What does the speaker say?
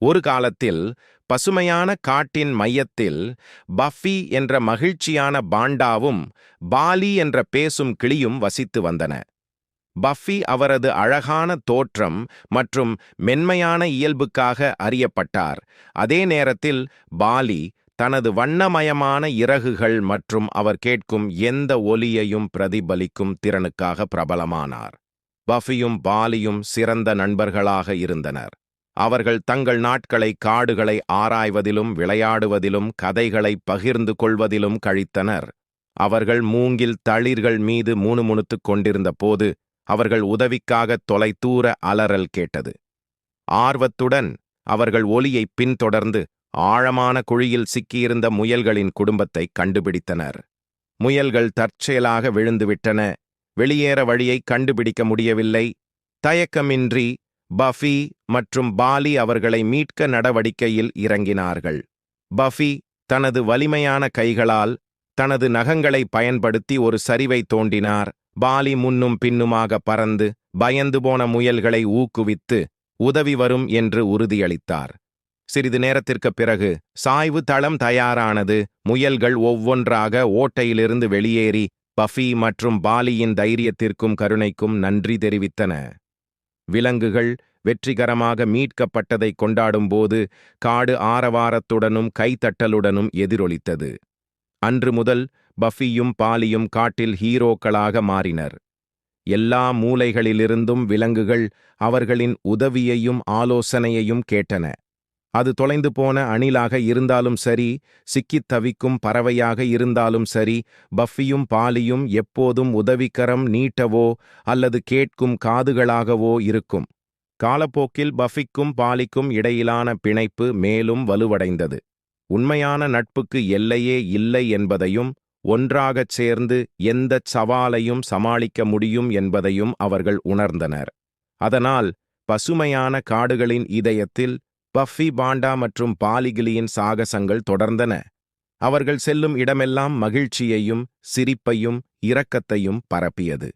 ஒரு காலத்தில் பசுமையான காட்டின் மையத்தில் பஃபி என்ற மகிழ்ச்சியான பாண்டாவும் பாலி என்ற பேசும் கிளியும் வசித்து வந்தன. பஃபி அவரது அழகான தோற்றம் மற்றும் மென்மையான இயல்புக்காக அறியப்பட்டார். அதே நேரத்தில் பாலி தனது வண்ணமயமான இறகுகள் மற்றும் அவர் கேட்கும் எந்த ஒலியையும் பிரதிபலிக்கும் திறனுக்காக பிரபலமானார். பஃபியும் பாலியும் சிறந்த நண்பர்களாக இருந்தனர். அவர்கள் தங்கள் நாட்களை காடுகளை ஆராய்வதிலும் விளையாடுவதிலும் கதைகளை பகிர்ந்து கொள்வதிலும் கழித்தனர். அவர்கள் மூங்கில் தளிர்கள் மீது முணுமுணுத்துக் கொண்டிருந்த போது அவர்கள் உதவிக்காக தொலைதூர அலறல் கேட்டது. ஆர்வத்துடன் அவர்கள் ஒலியை பின்தொடர்ந்து ஆழமான குழியில் சிக்கியிருந்த முயல்களின் குடும்பத்தை கண்டுபிடித்தனர். முயல்கள் தற்செயலாக விழுந்துவிட்டன. வெளியேற வழியை கண்டுபிடிக்க முடியவில்லை. தயக்கமின்றி பஃபி மற்றும் பாலி அவர்களை மீட்க நடவடிக்கையில் இறங்கினார்கள். பஃபி தனது வலிமையான கைகளால் தனது நகங்களை பயன்படுத்தி ஒரு சரிவை தோண்டினார். பாலி முன்னும் பின்னுமாக பறந்து பயந்து போன முயல்களை ஊக்குவித்து உதவி வரும் என்று உறுதியளித்தார். சிறிது நேரத்திற்குப் பிறகு சாய்வு தளம் தயாரானது. முயல்கள் ஒவ்வொன்றாக ஓட்டையிலிருந்து வெளியேறி பஃபி மற்றும் பாலியின் தைரியத்திற்கும் கருணைக்கும் நன்றி தெரிவித்தன. விலங்குகள் வெற்றிகரமாக மீட்கப்பட்டதை கொண்டாடும்போது காடு ஆரவாரத்துடனும் கைத்தட்டலுடனும் எதிரொலித்தது. அன்று முதல் பஃபியும் பாலியும் காட்டில் ஹீரோக்களாக மாறினர். எல்லா மூலைகளிலிருந்தும் விலங்குகள் அவர்களின் உதவியையும் ஆலோசனையையும் கேட்டன. அது தொலைந்து போன அணிலாக இருந்தாலும் சரி, சிக்கித் தவிக்கும் பறவையாக இருந்தாலும் சரி, பஃபியும் பாலியும் எப்போதும் உதவிக்கரம் நீட்டவோ அல்லது கேட்கும் காதுகளாகவோ இருக்கும். காலப்போக்கில் பஃபிக்கும் பாலிக்கும் இடையிலான பிணைப்பு மேலும் வலுவடைந்தது. உண்மையான நட்புக்கு எல்லையே இல்லை என்பதையும், ஒன்றாகச் சேர்ந்து எந்தச் சவாலையும் சமாளிக்க முடியும் என்பதையும் அவர்கள் உணர்ந்தனர். அதனால் பசுமையான காடுகளின் இதயத்தில் பஃபி, பாண்டா மற்றும் பாலிகிளியின் சாகசங்கள் தொடர்ந்தன. அவர்கள் செல்லும் இடமெல்லாம் மகிழ்ச்சியையும் சிரிப்பையும் இரக்கத்தையும் பரப்பியது.